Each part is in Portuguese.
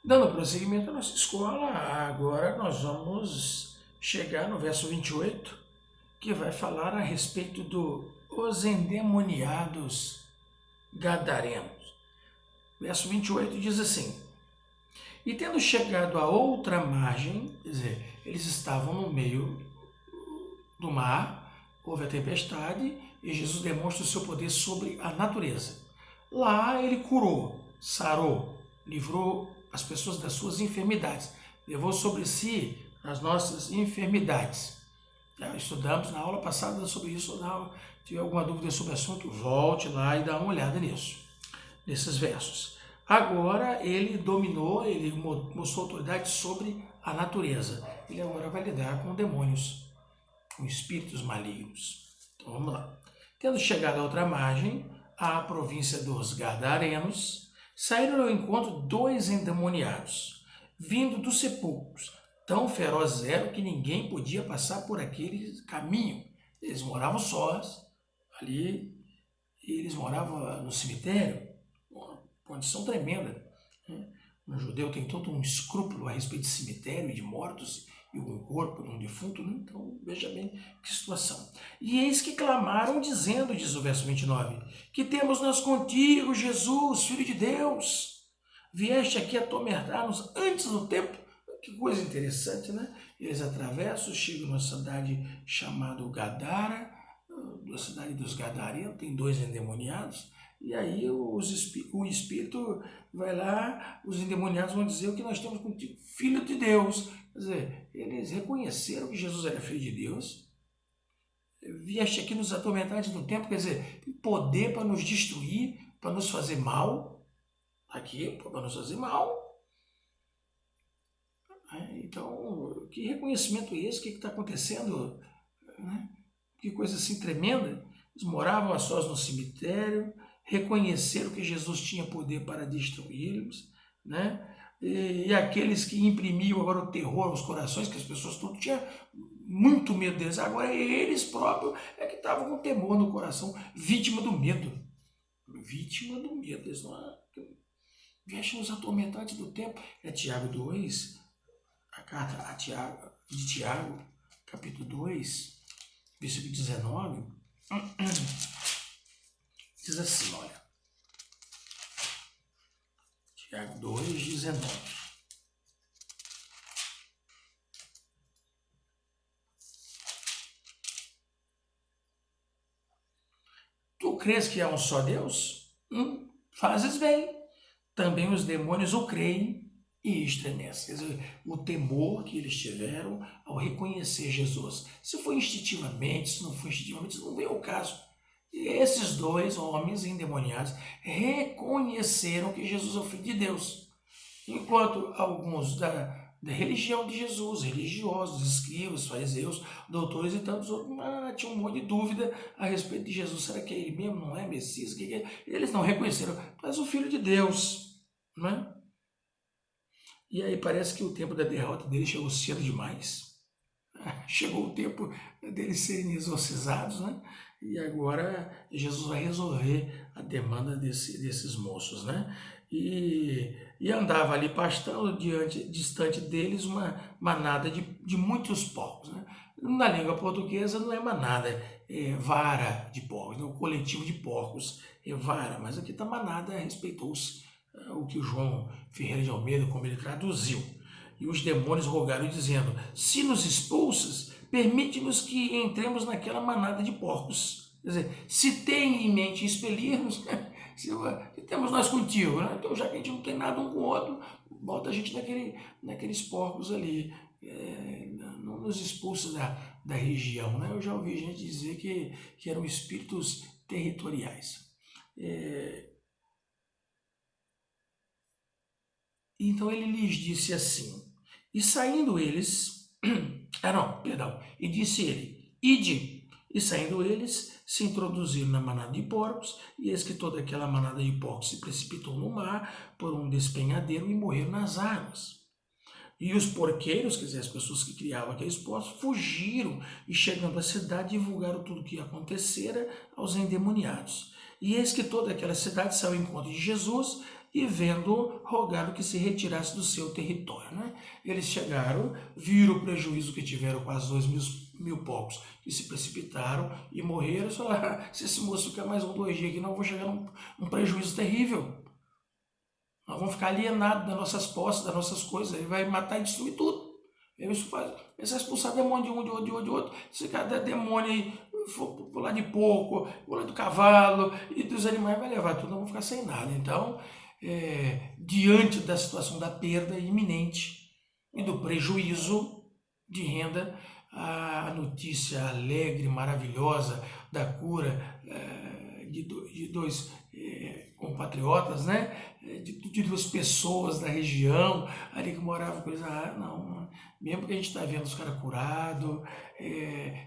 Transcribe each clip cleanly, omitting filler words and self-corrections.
Dando prosseguimento à nossa escola, agora nós vamos chegar no verso 28, que vai falar a respeito dos endemoniados gadarenos. Verso 28 diz assim: E tendo chegado à outra margem, quer dizer, eles estavam no meio do mar, houve a tempestade e Jesus demonstra o seu poder sobre a natureza. Lá ele curou, sarou, livrou as pessoas das suas enfermidades, levou sobre si as nossas enfermidades. Já estudamos na aula passada sobre isso. Se tiver alguma dúvida sobre o assunto, volte lá e dá uma olhada nisso, nesses versos. Agora ele dominou, ele mostrou autoridade sobre a natureza. Ele agora vai lidar com demônios, com espíritos malignos. Então vamos lá. Tendo chegado à outra margem, à província dos Gadarenos, saíram ao encontro dois endemoniados, vindo dos sepulcros. Tão ferozes eram que ninguém podia passar por aquele caminho. Eles moravam sós, ali, e eles moravam no cemitério, uma condição tremenda. Um judeu tem todo um escrúpulo a respeito de cemitério e de mortos e um corpo de um defunto, né? Então veja bem que situação. E eis que clamaram dizendo, diz o verso 29, que temos nós contigo, Jesus, Filho de Deus, vieste aqui atormentar-nos antes do tempo. Que coisa interessante, né? Eles atravessam, chegam numa cidade chamada Gadara, da cidade dos Gadarenos, tem dois endemoniados, e aí o Espírito vai lá, os endemoniados vão dizer o que nós temos contigo, Filho de Deus. Quer dizer, eles reconheceram que Jesus era Filho de Deus, vieste aqui nos atormentar antes do tempo, quer dizer, tem poder para nos destruir, para nos fazer mal, aqui, para nos fazer mal. Então, que reconhecimento é esse? O que está acontecendo? Que coisa assim tremenda. Eles moravam a sós no cemitério, reconheceram que Jesus tinha poder para destruí-los, né? E aqueles que imprimiam agora o terror aos corações, que as pessoas tudo tinham muito medo deles, agora eles próprios é que estavam com temor no coração, vítima do medo. Vítima do medo. Eles não vestem os atormentantes do tempo. É Tiago 2, a carta de Tiago, capítulo 2, versículo 19, diz assim, olha, Tiago 2, 19. Tu crês que há um só Deus? Fazes bem. Também os demônios o creem e estremecem. Quer dizer, o temor que eles tiveram ao reconhecer Jesus. Se foi instintivamente, se não foi instintivamente, isso não veio ao caso. E esses dois homens endemoniados reconheceram que Jesus é o Filho de Deus. Enquanto alguns da religião de Jesus, religiosos, escribas, fariseus, doutores e tantos outros, tinham um monte de dúvida a respeito de Jesus. Será que é ele mesmo? Não é Messias? Que é? Eles não reconheceram. Tu és o Filho de Deus. Não é? E aí parece que o tempo da derrota dele chegou cedo demais. Chegou o tempo deles serem exorcizados, né? E agora Jesus vai resolver a demanda desses moços, né? E andava ali pastando distante deles uma manada de muitos porcos, né? Na língua portuguesa não é manada, é vara de porcos, né? O coletivo de porcos é vara, mas aqui está manada, respeitou-se o que o João Ferreira de Almeida, como ele traduziu. E os demônios rogaram dizendo, se nos expulsas, permite-nos que entremos naquela manada de porcos. Quer dizer, se tem em mente expelir-nos, se temos nós contigo, né? Então já que a gente não tem nada um com o outro, bota a gente naqueles porcos ali, não nos expulsa da região, né? Eu já ouvi gente dizer que eram espíritos territoriais. Então ele lhes disse assim, e saindo eles, e disse ele, ide, e saindo eles, se introduziram na manada de porcos, e eis que toda aquela manada de porcos se precipitou no mar por um despenhadeiro e morreram nas águas. E os porqueiros, quer dizer, as pessoas que criavam aqueles porcos, fugiram e chegando à cidade divulgaram tudo o que acontecera aos endemoniados. E eis que toda aquela cidade saiu ao encontro de Jesus e vendo, rogaram que se retirasse do seu território. Né? Eles chegaram, viram o prejuízo que tiveram com as 2.000 porcos, que se precipitaram e morreram, e falaram, se esse moço ficar mais 2 dias aqui, nós vamos chegar num prejuízo terrível. Nós vamos ficar alienados das nossas posses, das nossas coisas, ele vai matar e destruir tudo. Isso faz, eles vai expulsar demônio de um, de outro. Se cada demônio aí for pro lado de porco, pro lado do cavalo e dos animais, vai levar tudo, não vão ficar sem nada. Então, diante da situação da perda iminente e do prejuízo de renda, a notícia alegre, maravilhosa da cura de 2 compatriotas, né? De 2 pessoas da região ali que moravam, mesmo que a gente está vendo os caras curados,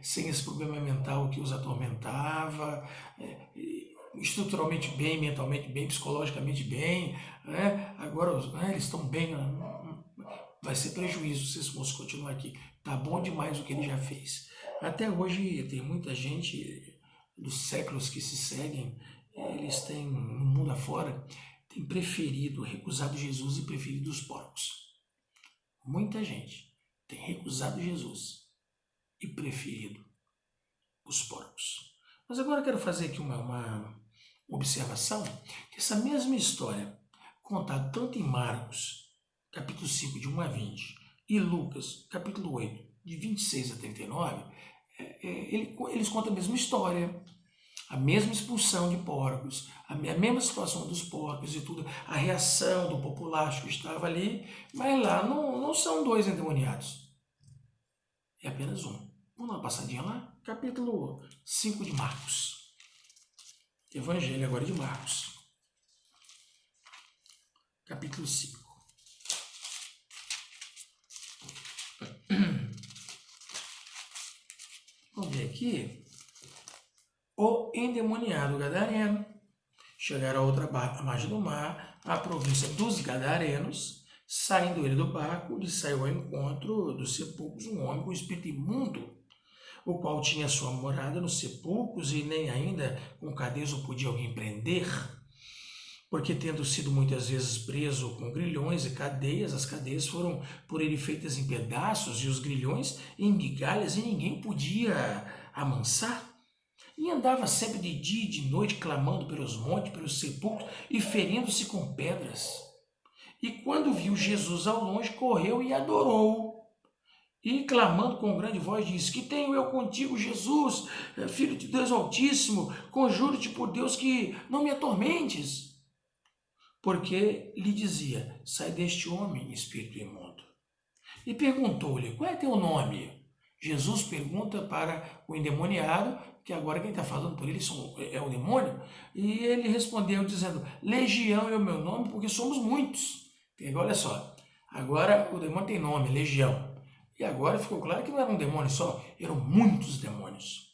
sem esse problema mental que os atormentava, estruturalmente bem, mentalmente bem, psicologicamente bem, né? Agora eles estão bem, vai ser prejuízo se esse moço continuar aqui. Tá bom demais o que ele já fez. Até hoje tem muita gente dos séculos que se seguem, eles têm, no mundo afora, têm preferido, recusado Jesus e preferido os porcos. Muita gente tem recusado Jesus e preferido os porcos. Mas agora eu quero fazer aqui uma observação, que essa mesma história, contada tanto em Marcos, capítulo 5, de 1 a 20, e Lucas, capítulo 8, de 26 a 39, eles contam a mesma história, a mesma expulsão de porcos, a mesma situação dos porcos e tudo, a reação do populacho que estava ali, mas lá não são 2 endemoniados, é apenas um. Vamos dar uma passadinha lá? Capítulo 5 de Marcos. Evangelho agora de Marcos. Capítulo 5. Vamos ver aqui. O endemoniado gadareno chegaram a outra margem do mar, a província dos Gadarenos. Saindo ele do barco, lhe saiu ao encontro dos sepulcros um homem com espírito imundo, o qual tinha sua morada nos sepulcros, e nem ainda com cadeias o podia alguém prender, porque tendo sido muitas vezes preso com grilhões e cadeias, as cadeias foram por ele feitas em pedaços, e os grilhões em migalhas, e ninguém podia amansar. E andava sempre de dia e de noite, clamando pelos montes, pelos sepulcros, e ferindo-se com pedras. E quando viu Jesus ao longe, correu e adorou. E clamando com grande voz, disse: Que tenho eu contigo, Jesus, Filho de Deus Altíssimo? Conjuro-te por Deus que não me atormentes. Porque lhe dizia: Sai deste homem, espírito imundo. E perguntou-lhe: Qual é teu nome? Jesus pergunta para o endemoniado, que agora quem está falando por ele é o demônio, e ele respondeu dizendo: Legião é o meu nome, porque somos muitos. Olha só, agora o demônio tem nome, Legião. E agora ficou claro que não era um demônio só, eram muitos demônios.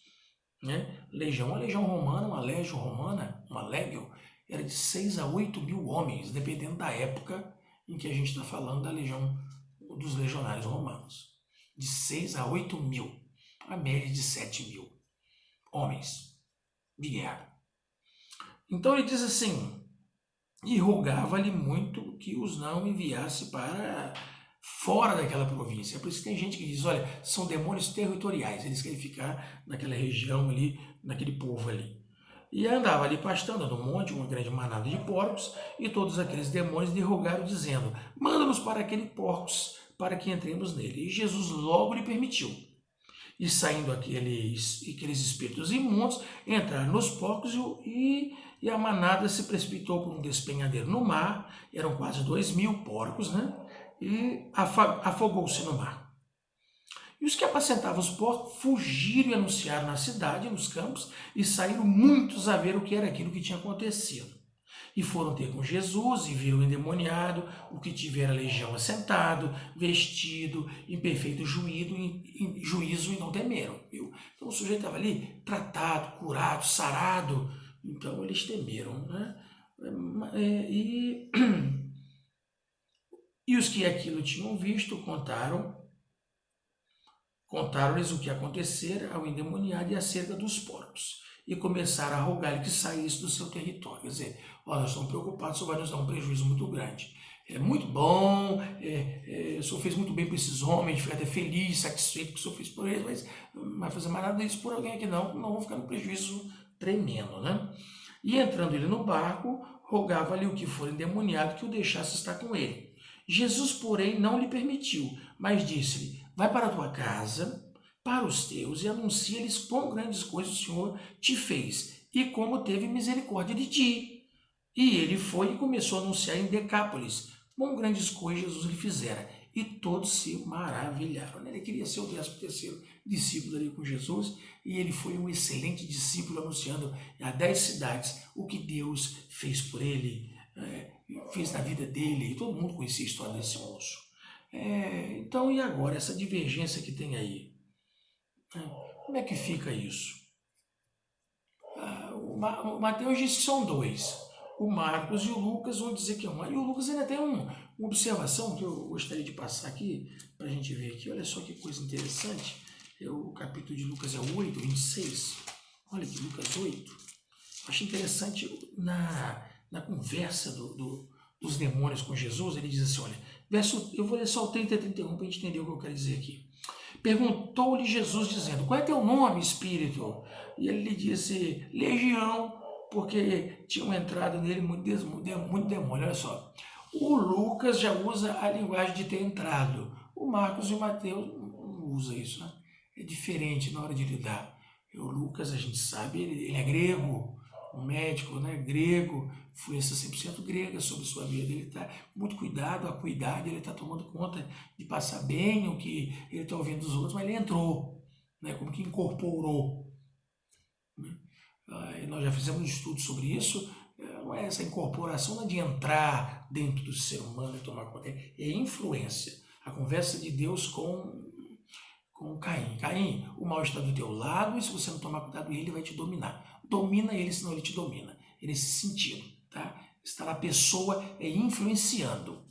Né? Legião, uma legião romana, uma légio romana, uma legio, era de 6 a 8 mil homens, dependendo da época em que a gente está falando da legião dos legionários romanos. De 6 a 8 mil, a média de 7 mil homens de guerra. Então ele diz assim: e rogava-lhe muito que os não enviasse para fora daquela província. É por isso que tem gente que diz: olha, são demônios territoriais, eles querem ficar naquela região ali, naquele povo ali. E andava ali pastando no monte uma grande manada de porcos, e todos aqueles demônios lhe rogaram, dizendo: manda-nos para aqueles porcos, para que entremos nele. E Jesus logo lhe permitiu. E saindo aqueles espíritos imundos, entraram nos porcos, e a manada se precipitou por um despenhadeiro no mar. Eram quase 2.000 porcos, né? E afogou-se no mar. E os que apacentavam os porcos fugiram e anunciaram na cidade, nos campos, e saíram muitos a ver o que era aquilo que tinha acontecido. E foram ter com Jesus e viram o endemoniado, o que tivera a legião assentado, vestido, em perfeito juízo, e não temeram. Viu? Então o sujeito estava ali tratado, curado, sarado, então eles temeram. Né? E os que aquilo tinham visto contaram-lhes o que acontecera ao endemoniado e acerca dos porcos. e começaram a rogar-lhe que saísse do seu território. Quer dizer, ó, nós estamos preocupados, o senhor vai nos dar um prejuízo muito grande. É muito bom, o senhor fez muito bem para esses homens, fica até feliz, satisfeito que o senhor fez por eles, mas não vai fazer mais nada disso por alguém aqui não vão ficar no prejuízo tremendo, né? E entrando ele no barco, rogava-lhe o que for endemoniado que o deixasse estar com ele. Jesus, porém, não lhe permitiu, mas disse-lhe, vai para a tua casa, para os teus, e anuncia-lhes quão grandes coisas o Senhor te fez, e como teve misericórdia de ti. E ele foi e começou a anunciar em Decápolis quão grandes coisas Jesus lhe fizera, e todos se maravilharam. Ele queria ser o 13º discípulo ali com Jesus, e ele foi um excelente discípulo, anunciando a 10 cidades o que Deus fez por ele, fez na vida dele, e todo mundo conhecia a história desse moço. Então, e agora, essa divergência que tem aí? Como é que fica isso? O Mateus diz que são 2. O Marcos e o Lucas vão dizer que é 1. E o Lucas ainda tem uma observação que eu gostaria de passar aqui, para a gente ver aqui. Olha só que coisa interessante. O capítulo de Lucas é 8, 26. Olha aqui, Lucas 8. Eu achei interessante na conversa dos demônios com Jesus. Ele diz assim, olha, eu vou ler só o 30 e 31 para a gente entender o que eu quero dizer aqui. Perguntou-lhe Jesus, dizendo, qual é teu nome, espírito? E ele lhe disse, Legião, porque tinham entrado nele muito demônio. Olha só, o Lucas já usa a linguagem de ter entrado. O Marcos e o Mateus não usam isso, né? É diferente na hora de lidar. O Lucas, a gente sabe, ele é grego, um médico, né, grego, influência 100% grega sobre sua vida. Ele está com muito cuidado, acuidado, ele está tomando conta de passar bem o que ele está ouvindo dos outros, mas ele entrou, né, como que incorporou. Né? Nós já fizemos um estudo sobre isso. Não é essa incorporação, não é de entrar dentro do ser humano e tomar conta, é influência. A conversa de Deus com Caim. Caim, o mal está do teu lado e se você não tomar cuidado, ele vai te dominar. Domina ele, senão ele te domina. É nesse sentido, tá? Está na pessoa influenciando,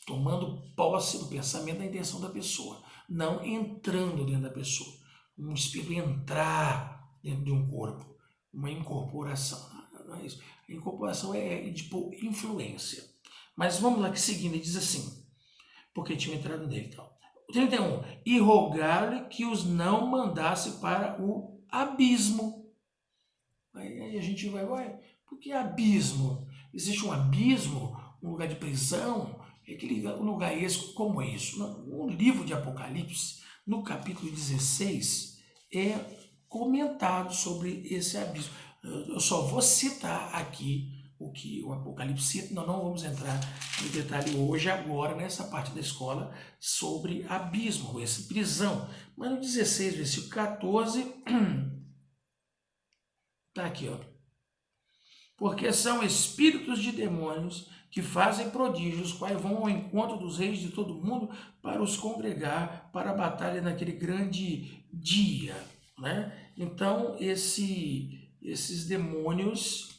tomando posse do pensamento, da intenção da pessoa, não entrando dentro da pessoa. Um espírito entrar dentro de um corpo, uma incorporação. Não é isso. A incorporação é de influência. Mas vamos lá, que seguindo, ele diz assim, porque tinham entrado nele e tal. 31. E rogar-lhe que os não mandasse para o abismo. Aí a gente vai, por que abismo? Existe um abismo, um lugar de prisão, um lugar esse, como é isso? No livro de Apocalipse, no capítulo 16, é comentado sobre esse abismo. Eu só vou citar aqui o que o Apocalipse cita, nós não vamos entrar no detalhe hoje, agora, nessa parte da escola, sobre abismo, essa prisão. Mas no 16, versículo 14, está aqui, ó. Porque são espíritos de demônios que fazem prodígios, quais vão ao encontro dos reis de todo mundo para os congregar para a batalha naquele grande dia, né? Então, esses demônios,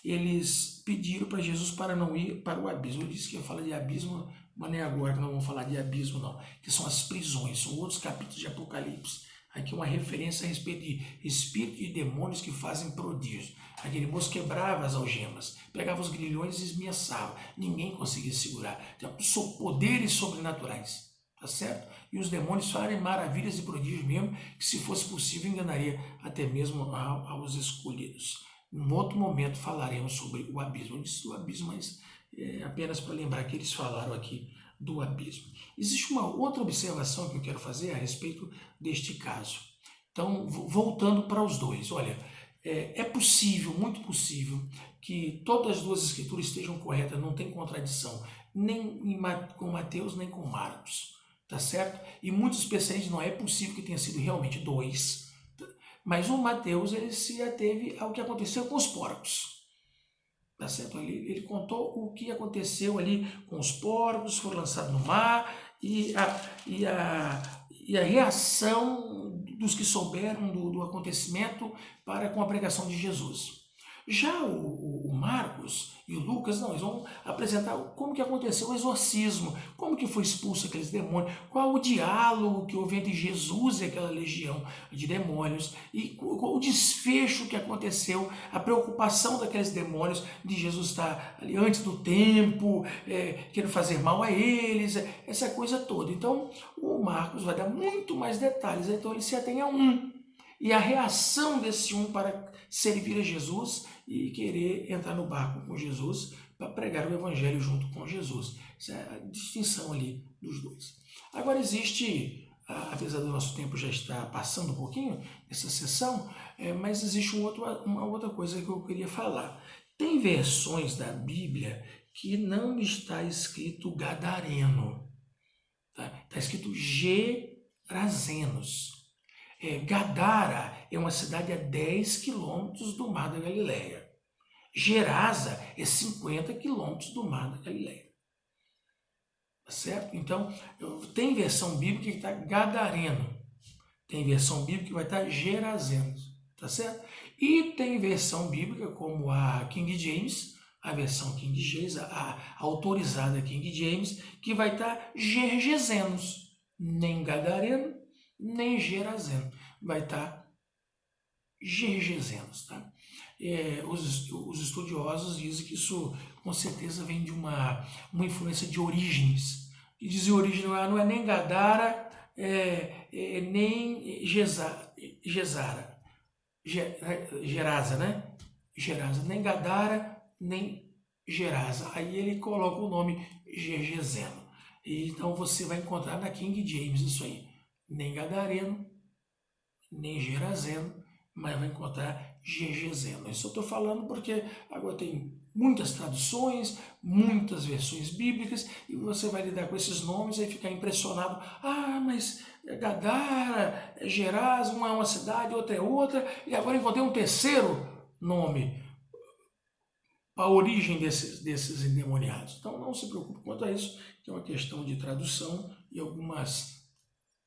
eles pediram para Jesus para não ir para o abismo. Eu disse que ia falar de abismo, mas nem agora que não vamos falar de abismo, não. Que são as prisões, são outros capítulos de Apocalipse. Aqui uma referência a respeito de espíritos e demônios que fazem prodígios. Aquele moço quebrava as algemas, pegava os grilhões e esmiaçava. Ninguém conseguia segurar. Então, são poderes sobrenaturais, tá certo? E os demônios fazem maravilhas e prodígios mesmo, que se fosse possível enganaria até mesmo aos escolhidos. Em outro momento falaremos sobre o abismo. Eu disse do abismo, mas apenas para lembrar que eles falaram aqui do abismo. Existe uma outra observação que eu quero fazer a respeito deste caso. Então, voltando para os dois. Olha, é possível, muito possível, que todas as duas escrituras estejam corretas, não tem contradição, nem com Mateus, nem com Marcos. Tá certo? E muitos especialistas não é possível que tenha sido realmente 2. Mas o Mateus, ele se ateve ao que aconteceu com os porcos. Tá certo? Ele contou o que aconteceu ali com os porcos, foram lançados no mar, e a reação dos que souberam do acontecimento para com a pregação de Jesus. Já o Marcos e o Lucas, não, eles vão apresentar como que aconteceu o exorcismo, como que foi expulso aqueles demônios, qual o diálogo que houve entre Jesus e aquela legião de demônios, e qual o desfecho que aconteceu, a preocupação daqueles demônios de Jesus estar ali antes do tempo, querendo fazer mal a eles, essa coisa toda. Então, o Marcos vai dar muito mais detalhes, então ele se atém a um. E a reação desse um para servir a Jesus e querer entrar no barco com Jesus para pregar o evangelho junto com Jesus. Essa é a distinção ali dos dois. Agora existe, apesar do nosso tempo já estar passando um pouquinho nessa sessão, mas existe uma outra coisa que eu queria falar. Tem versões da Bíblia que não está escrito gadareno, tá? Está escrito Gerazenos. Gadara é uma cidade a 10 quilômetros do Mar da Galileia. Gerasa é 50 quilômetros do Mar da Galileia. Tá certo? Então, tem versão bíblica que está Gadareno. Tem versão bíblica que vai estar Gerazenos. Tá certo? E tem versão bíblica como a King James, a versão King James, a autorizada King James, que vai estar Gergesenos. Nem Gadareno, nem Gerazeno. Vai estar Gergesenos. Tá? Os estudiosos dizem que isso com certeza vem de uma influência de Orígenes. E dizem origem não é nem Gadara, nem Gerasa, né? Gerasa, nem Gadara, nem Gerasa. Aí ele coloca o nome Gergeseno. Então você vai encontrar na King James isso aí. Nem Gadareno, nem Gerazeno, mas vai encontrar Gergeseno. Isso eu estou falando porque agora tem muitas traduções, muitas versões bíblicas, e você vai lidar com esses nomes e ficar impressionado. Mas Gadara, Gerasa, uma é uma cidade, outra é outra, e agora encontrei um terceiro nome para a origem desses endemoniados. Então não se preocupe quanto a isso, que é uma questão de tradução e algumas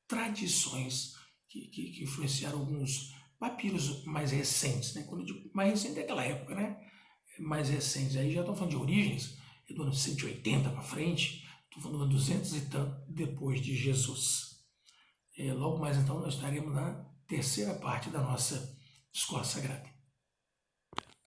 tradições que influenciaram alguns papiros mais recentes, né? Quando eu digo mais recente é aquela época, né? Mais recentes, aí já estão falando de origens, do ano 180 para frente, estou falando do ano 200 e tanto depois de Jesus. Logo mais então nós estaremos na terceira parte da nossa Escola Sagrada.